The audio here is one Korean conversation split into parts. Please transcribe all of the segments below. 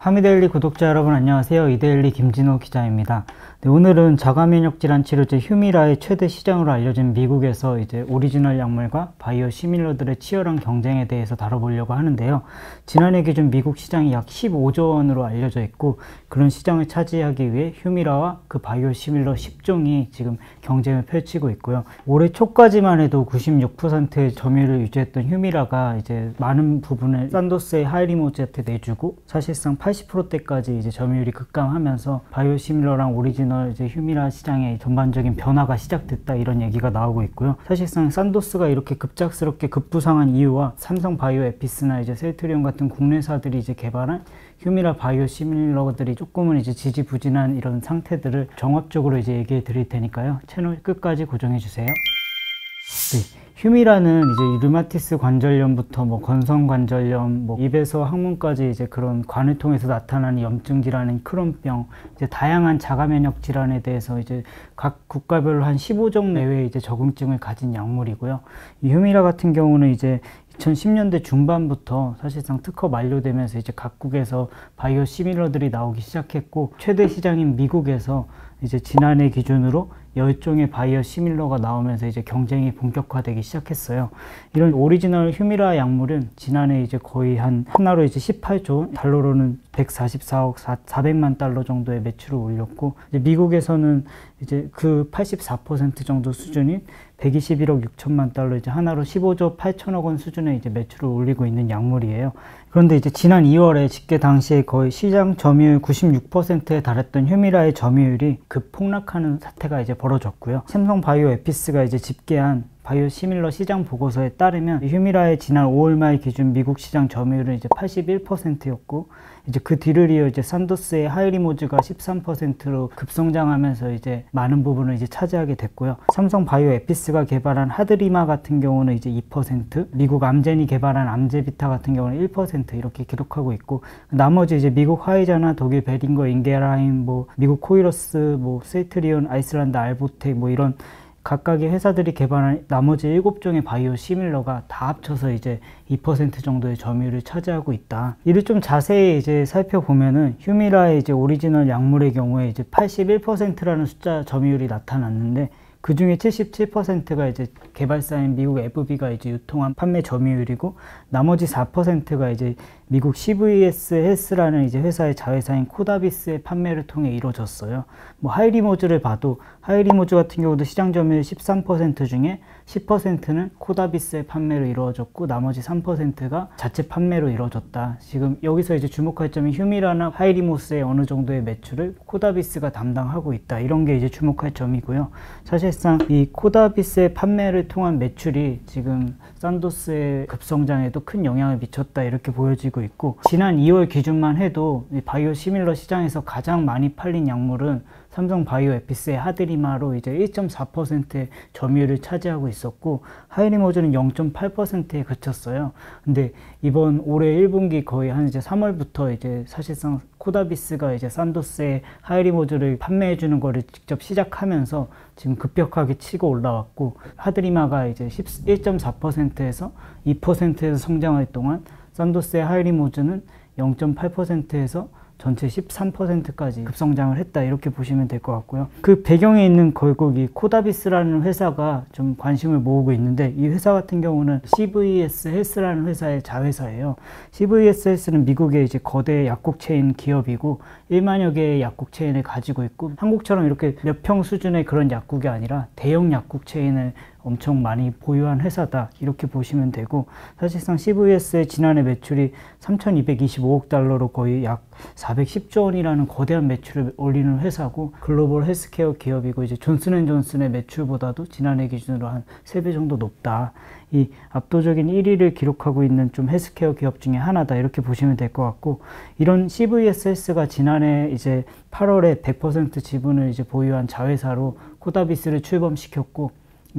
파미데일리 구독자 여러분 안녕하세요. 이데일리 김진호 기자입니다. 네, 오늘은 자가면역질환 치료제 휴미라의 최대 시장으로 알려진 미국에서 이제 오리지널 약물과 바이오 시밀러들의 치열한 경쟁에 대해서 다뤄보려고 하는데요. 지난해 기준 미국 시장이 약 15조 원으로 알려져 있고, 그런 시장을 차지하기 위해 휴미라와 그 바이오 시밀러 10종이 지금 경쟁을 펼치고 있고요. 올해 초까지만 해도 96%의 점유율을 유지했던 휴미라가 이제 많은 부분을 산도스의 하이리모즈한테 내주고, 사실상 80%대까지 이제 점유율이 급감하면서 바이오 시밀러랑 오리지널 이제 휴미라 시장의 전반적인 변화가 시작됐다, 이런 얘기가 나오고 있고요. 사실상 산도스가 이렇게 급작스럽게 급부상한 이유와 삼성 바이오 에피스나 이제 셀트리온 같은 국내사들이 이제 개발한 휴미라 바이오 시밀러들이 조금은 이제 지지부진한 이런 상태들을 종합적으로 이제 얘기해 드릴 테니까요. 채널 끝까지 고정해 주세요. 네. 휴미라는 이제 류마티스 관절염부터 건성관절염, 입에서 항문까지 이제 그런 관을 통해서 나타나는 염증 질환인 크론병, 이제 다양한 자가면역 질환에 대해서 이제 각 국가별로 한 15종 내외의 이제 적응증을 가진 약물이고요. 이 휴미라 같은 경우는 이제 2010년대 중반부터 사실상 특허 만료되면서 이제 각국에서 바이오 시밀러들이 나오기 시작했고, 최대 시장인 미국에서 이제 지난해 기준으로 10종의 바이오 시밀러가 나오면서 이제 경쟁이 본격화되기 시작했어요. 이런 오리지널 휴미라 약물은 지난해 이제 거의 하나로 이제 18조, 달러로는 144억 400만 달러 정도의 매출을 올렸고, 이제 미국에서는 이제 그 84% 정도 수준인 121억 6천만 달러, 이제 하나로 15조 8천억 원 수준의 이제 매출을 올리고 있는 약물이에요. 그런데 이제 지난 2월에 집계 당시에 거의 시장 점유율 96%에 달했던 휴미라의 점유율이 급폭락하는 사태가 이제 벌어졌고요. 삼성 바이오 에피스가 이제 집계한 바이오 시밀러 시장 보고서에 따르면 휴미라의 지난 5월 말 기준 미국 시장 점유율은 이제 81%였고, 이제 그 뒤를 이어 이제 산도스의 하이리모즈가 13%로 급성장하면서 이제 많은 부분을 이제 차지하게 됐고요. 삼성 바이오 에피스가 개발한 하드리마 같은 경우는 이제 2%, 미국 암젠이 개발한 암제비타 같은 경우는 1% 이렇게 기록하고 있고, 나머지 이제 미국 화이자나 독일 베링거 인게라임, 미국 코이러스, 셀트리온, 아이슬란드 알보텍, 이런 각각의 회사들이 개발한 나머지 7종의 바이오 시밀러가 다 합쳐서 이제 2% 정도의 점유율을 차지하고 있다. 이를 좀 자세히 이제 살펴보면은 휴미라의 이제 오리지널 약물의 경우에 이제 81%라는 숫자 점유율이 나타났는데, 그 중에 77%가 이제 개발사인 미국 FB가 이제 유통한 판매 점유율이고, 나머지 4%가 이제 미국 CVS 헬스라는 이제 회사의 자회사인 코다비스의 판매를 통해 이루어졌어요. 하이리모즈를 봐도 하이리모즈 같은 경우도 시장 점유율 13% 중에 10%는 코다비스의 판매로 이루어졌고, 나머지 3%가 자체 판매로 이루어졌다. 지금 여기서 이제 주목할 점이 휴미라나 하이리모스의 어느 정도의 매출을 코다비스가 담당하고 있다, 이런 게 이제 주목할 점이고요. 사실상 이 코다비스의 판매를 통한 매출이 지금 산도스의 급성장에도 큰 영향을 미쳤다, 이렇게 보여지고 있고, 지난 2월 기준만 해도 이 바이오 시밀러 시장에서 가장 많이 팔린 약물은 삼성 바이오 에피스의 하드리마로 이제 1.4%의 점유율을 차지하고 있었고, 하이리모즈는 0.8%에 그쳤어요. 근데 이번 올해 1분기 거의 한 이제 3월부터 이제 사실상 코다비스가 이제 산도스의 하이리모즈를 판매해 주는 거를 직접 시작하면서 지금 급격하게 치고 올라왔고, 하드리마가 이제 1.4%에서 2%에서 성장할 동안 산도스의 하이리모즈는 0.8%에서 전체 13%까지 급성장을 했다, 이렇게 보시면 될 것 같고요. 그 배경에 있는 결국 이 코다비스라는 회사가 좀 관심을 모으고 있는데, 이 회사 같은 경우는 CVS 헬스라는 회사의 자회사예요. CVS 헬스는 미국의 이제 거대 약국 체인 기업이고, 1만여 개의 약국 체인을 가지고 있고, 한국처럼 이렇게 몇 평 수준의 그런 약국이 아니라 대형 약국 체인을 엄청 많이 보유한 회사다, 이렇게 보시면 되고, 사실상 CVS의 지난해 매출이 3,225억 달러로 거의 약 410조 원이라는 거대한 매출을 올리는 회사고, 글로벌 헬스케어 기업이고, 이제 존슨앤존슨의 매출보다도 지난해 기준으로 한 3배 정도 높다. 이 압도적인 1위를 기록하고 있는 좀 헬스케어 기업 중에 하나다, 이렇게 보시면 될 것 같고, 이런 CVS 헬스가 지난해 이제 8월에 100% 지분을 이제 보유한 자회사로 코다비스를 출범시켰고,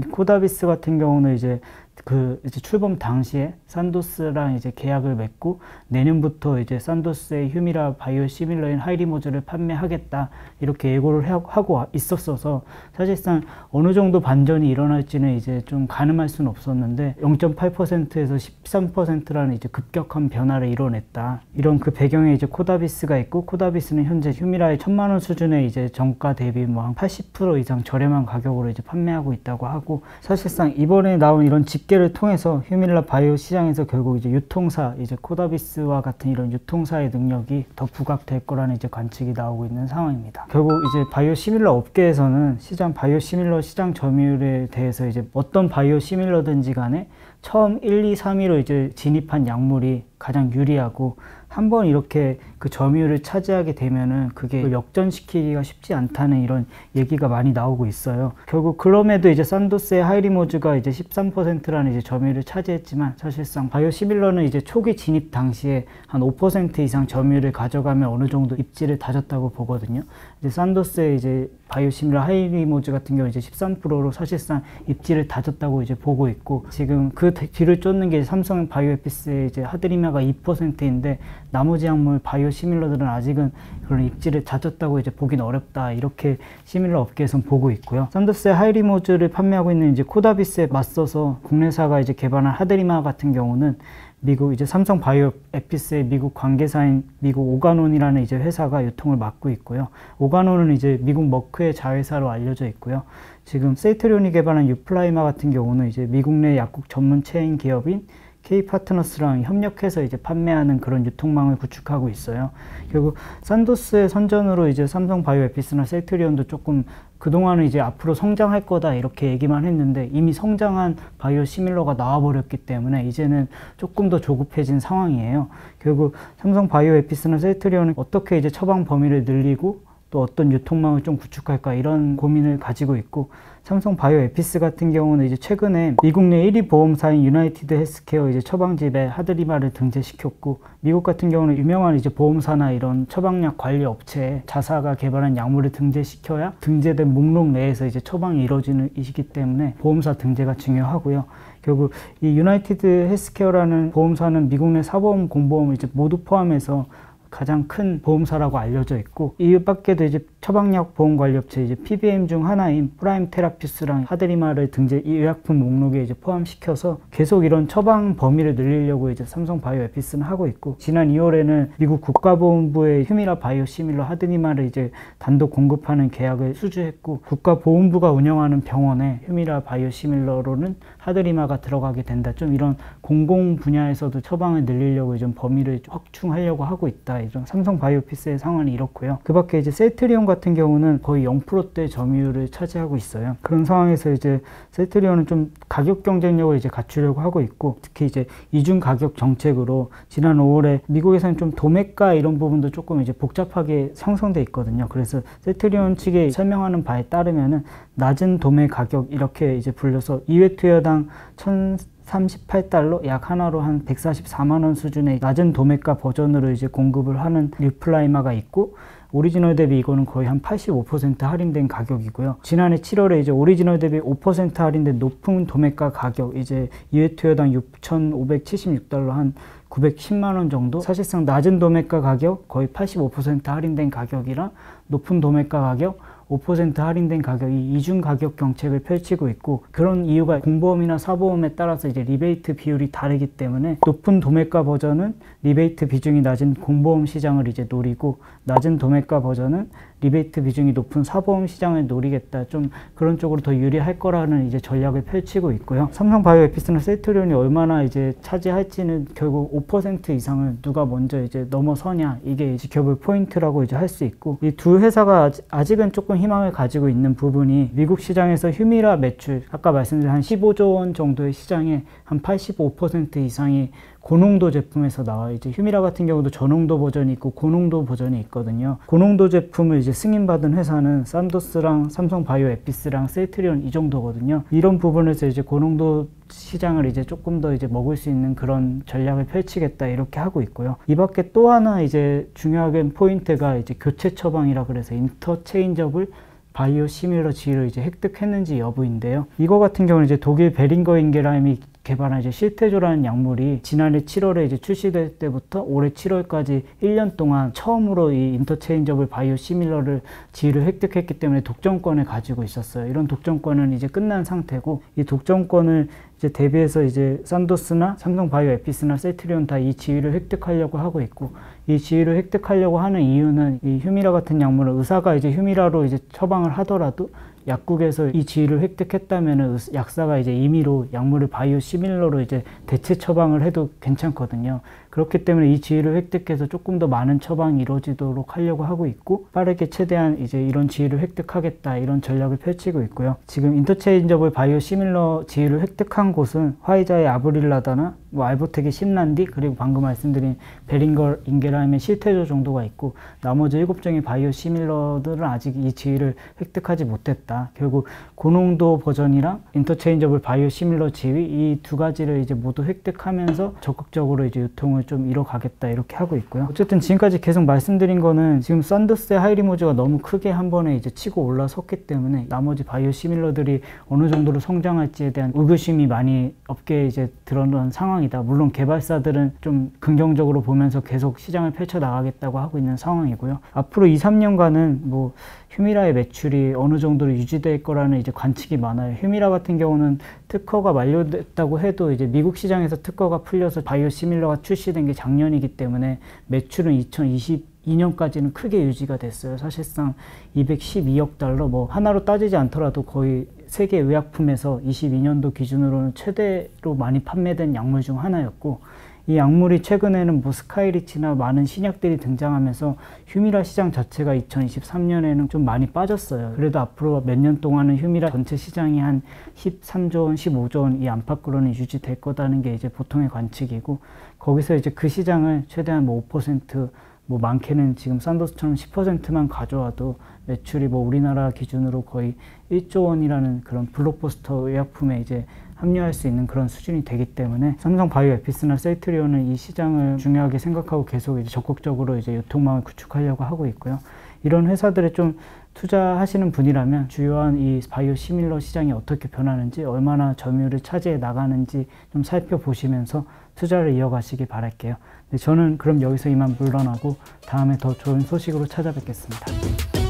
코다비스 같은 경우는 이제 그 이제 출범 당시에 산도스랑 이제 계약을 맺고 내년부터 이제 산도스의 휴미라 바이오시밀러인 하이리모즈를 판매하겠다 이렇게 예고를 하고 있었어서 사실상 어느 정도 반전이 일어날지는 이제 좀 가늠할 수는 없었는데 0.8%에서 13%라는 이제 급격한 변화를 이뤄냈다. 이런 그 배경에 이제 코다비스가 있고, 코다비스는 현재 휴미라의 1,000만 원 수준의 이제 정가 대비 뭐 한 80% 이상 저렴한 가격으로 이제 판매하고 있다고 하고, 사실상 이번에 나온 이런 집계를 통해서 휴미라 바이오 시장에서 결국 이제 유통사, 이제 코다비스와 같은 이런 유통사의 능력이 더 부각될 거라는 이제 관측이 나오고 있는 상황입니다. 결국 이제 바이오 시밀러 업계에서는 바이오 시밀러 시장 점유율에 대해서 이제 어떤 바이오 시밀러든지 간에 처음 1, 2, 3위로 이제 진입한 약물이 가장 유리하고, 한번 이렇게 그 점유율을 차지하게 되면은 그게 역전시키기가 쉽지 않다는 이런 얘기가 많이 나오고 있어요. 결국 그럼에도 이제 산도스의 하이리모즈가 이제 13%라는 이제 점유율을 차지했지만, 사실상 바이오시밀러는 이제 초기 진입 당시에 한 5% 이상 점유율을 가져가면 어느 정도 입지를 다졌다고 보거든요. 이제 산도스의 이제 바이오시밀러 하이리모즈 같은 경우 이제 13%로 사실상 입지를 다졌다고 이제 보고 있고, 지금 그 뒤를 쫓는 게 삼성 바이오에피스의 이제 하드리마가 2%인데 나머지 약물 바이오 시밀러들은 아직은 그런 입지를 다졌다고 이제 보긴 어렵다, 이렇게 시밀러 업계에서는 보고 있고요. 산도스의 하이리모즈를 판매하고 있는 이제 코다비스에 맞서서 국내사가 이제 개발한 하드리마 같은 경우는 미국 이제 삼성 바이오에피스의 미국 관계사인 미국 오가논이라는 이제 회사가 유통을 맡고 있고요. 오가논은 이제 미국 머크의 자회사로 알려져 있고요. 지금 세이트리온이 개발한 유플라이마 같은 경우는 이제 미국 내 약국 전문 체인 기업인 K-파트너스랑 협력해서 이제 판매하는 그런 유통망을 구축하고 있어요. 결국 산도스의 선전으로 이제 삼성 바이오에피스나 셀트리온도 조금 그동안은 이제 앞으로 성장할 거다 이렇게 얘기만 했는데, 이미 성장한 바이오 시밀러가 나와버렸기 때문에 이제는 조금 더 조급해진 상황이에요. 결국 삼성 바이오에피스나 셀트리온은 어떻게 이제 처방 범위를 늘리고 또 어떤 유통망을 좀 구축할까, 이런 고민을 가지고 있고, 삼성 바이오에피스 같은 경우는 이제 최근에 미국 내 1위 보험사인 유나이티드 헬스케어 이제 처방집에 하드리마를 등재시켰고, 미국 같은 경우는 유명한 이제 보험사나 이런 처방약 관리 업체에 자사가 개발한 약물을 등재시켜야 등재된 목록 내에서 이제 처방이 이루어지는 이시기 때문에 보험사 등재가 중요하고요. 결국 이 유나이티드 헬스케어라는 보험사는 미국 내 사보험, 공보험을 이제 모두 포함해서 가장 큰 보험사라고 알려져 있고, 이 밖에도 이제 처방약 보험관리업체 이제 PBM 중 하나인 프라임 테라피스랑 하드리마를 등재 이 의약품 목록에 이제 포함시켜서 계속 이런 처방 범위를 늘리려고 이제 삼성 바이오에피스는 하고 있고, 지난 2월에는 미국 국가보훈부의 휴미라 바이오시밀러 하드리마를 이제 단독 공급하는 계약을 수주했고, 국가보훈부가 운영하는 병원에 휴미라 바이오시밀러로는 하드리마가 들어가게 된다. 좀 이런 공공 분야에서도 처방을 늘리려고 좀 범위를 확충하려고 하고 있다. 이런 삼성 바이오피스의 상황이 이렇고요. 그 밖에 이제 셀트리온 같은 경우는 거의 0%대 점유율을 차지하고 있어요. 그런 상황에서 이제 셀트리온은 좀 가격 경쟁력을 이제 갖추려고 하고 있고, 특히 이제 이중 가격 정책으로 지난 5월에 미국에서는 좀 도매가 이런 부분도 조금 이제 복잡하게 형성돼 있거든요. 그래서 셀트리온 측에 설명하는 바에 따르면은 낮은 도매 가격 이렇게 이제 불려서 2회 투여당 1,038달러, 약 하나로 한 144만 원 수준의 낮은 도매가 버전으로 이제 공급을 하는 유플라이마가 있고, 오리지널 대비 이거는 거의 한 85% 할인된 가격이고요. 지난해 7월에 이제 오리지널 대비 5% 할인된 높은 도매가 가격, 이제 2회 투여당 6,576달러, 한 910만 원 정도? 사실상 낮은 도매가 가격, 거의 85% 할인된 가격이랑 높은 도매가 가격, 5% 할인된 가격이 이중 가격 정책을 펼치고 있고, 그런 이유가 공보험이나 사보험에 따라서 이제 리베이트 비율이 다르기 때문에 높은 도매가 버전은 리베이트 비중이 낮은 공보험 시장을 이제 노리고, 낮은 도매가 버전은 리베이트 비중이 높은 사보험 시장을 노리겠다. 좀 그런 쪽으로 더 유리할 거라는 이제 전략을 펼치고 있고요. 삼성 바이오에피스나 셀트리온이 얼마나 이제 차지할지는 결국 5% 이상을 누가 먼저 이제 넘어서냐, 이게 지켜볼 포인트라고 이제 할 수 있고, 이 두 회사가 아직은 조금 희망을 가지고 있는 부분이, 미국 시장에서 휴미라 매출, 아까 말씀드린 한 15조 원 정도의 시장에 한 85% 이상이 고농도 제품에서 나와. 이제 휴미라 같은 경우도 저농도 버전이 있고 고농도 버전이 있거든요. 고농도 제품을 이제 승인받은 회사는 산도스랑 삼성 바이오에피스랑 셀트리온 이 정도거든요. 이런 부분에서 이제 고농도 시장을 이제 조금 더 이제 먹을 수 있는 그런 전략을 펼치겠다, 이렇게 하고 있고요. 이 밖에 또 하나 이제 중요한 포인트가 이제 교체 처방이라 그래서 인터체인저블 바이오 시밀러 지위를 이제 획득했는지 여부인데요. 이거 같은 경우는 이제 독일 베링거 인겔하임이 개발한 이제 실태조라는 약물이 지난해 7월에 이제 출시될 때부터 올해 7월까지 1년 동안 처음으로 이 인터체인저블 바이오시밀러를 지위를 획득했기 때문에 독점권을 가지고 있었어요. 이런 독점권은 이제 끝난 상태고, 이 독점권을 이제 대비해서 이제 산도스나 삼성바이오 에피스나 셀트리온 다 이 지위를 획득하려고 하고 있고, 이 지위를 획득하려고 하는 이유는 이 휴미라 같은 약물은 의사가 이제 휴미라로 이제 처방을 하더라도 약국에서 이 지위를 획득했다면은 약사가 이제 임의로 약물을 바이오시밀러로 이제 대체 처방을 해도 괜찮거든요. 그렇기 때문에 이 지위를 획득해서 조금 더 많은 처방이 이루어지도록 하려고 하고 있고, 빠르게 최대한 이제 이런 지위를 획득하겠다, 이런 전략을 펼치고 있고요. 지금 인터체인저블 바이오시밀러 지위를 획득한 곳은 화이자의 아브릴라다나 알보텍의 신란디, 그리고 방금 말씀드린 베링거 인게라임의 실태조 정도가 있고, 나머지 7종의 바이오시밀러들은 아직 이 지위를 획득하지 못했다. 결국 고농도 버전이랑 인터체인저블 바이오시밀러 지위, 이 두 가지를 이제 모두 획득하면서 적극적으로 이제 유통을 좀 이뤄가겠다, 이렇게 하고 있고요. 어쨌든 지금까지 계속 말씀드린 거는 지금 산도스의 하이리무즈가 너무 크게 한 번에 이제 치고 올라섰기 때문에 나머지 바이오시밀러들이 어느 정도로 성장할지에 대한 의구심이 많이 업계에 이제 드러난 상황이다. 물론 개발사들은 좀 긍정적으로 보면서 계속 시장을 펼쳐 나가겠다고 하고 있는 상황이고요. 앞으로 2, 3년간은 뭐 휴미라의 매출이 어느 정도로 유지될 거라는 이제 관측이 많아요. 휴미라 같은 경우는 특허가 만료됐다고 해도 이제 미국 시장에서 특허가 풀려서 바이오시밀러가 출시된 게 작년이기 때문에 매출은 2022년까지는 크게 유지가 됐어요. 사실상 212억 달러, 뭐 하나로 따지지 않더라도 거의 세계 의약품에서 22년도 기준으로는 최대로 많이 판매된 약물 중 하나였고, 이 약물이 최근에는 뭐 스카이리치나 많은 신약들이 등장하면서 휴미라 시장 자체가 2023년에는 좀 많이 빠졌어요. 그래도 앞으로 몇 년 동안은 휴미라 전체 시장이 한 13조 원, 15조 원 이 안팎으로는 유지될 거다는 게 이제 보통의 관측이고, 거기서 이제 그 시장을 최대한 뭐 5%, 뭐 많게는 지금 산도스처럼 10%만 가져와도 매출이 뭐 우리나라 기준으로 거의 1조 원이라는 그런 블록버스터 의약품에 이제 합류할 수 있는 그런 수준이 되기 때문에 삼성 바이오 에피스나 셀트리온은 이 시장을 중요하게 생각하고 계속 이제 적극적으로 이제 유통망을 구축하려고 하고 있고요. 이런 회사들에 좀 투자하시는 분이라면 주요한 이 바이오 시밀러 시장이 어떻게 변하는지, 얼마나 점유율을 차지해 나가는지 좀 살펴보시면서 투자를 이어가시길 바랄게요. 네, 저는 그럼 여기서 이만 물러나고 다음에 더 좋은 소식으로 찾아뵙겠습니다.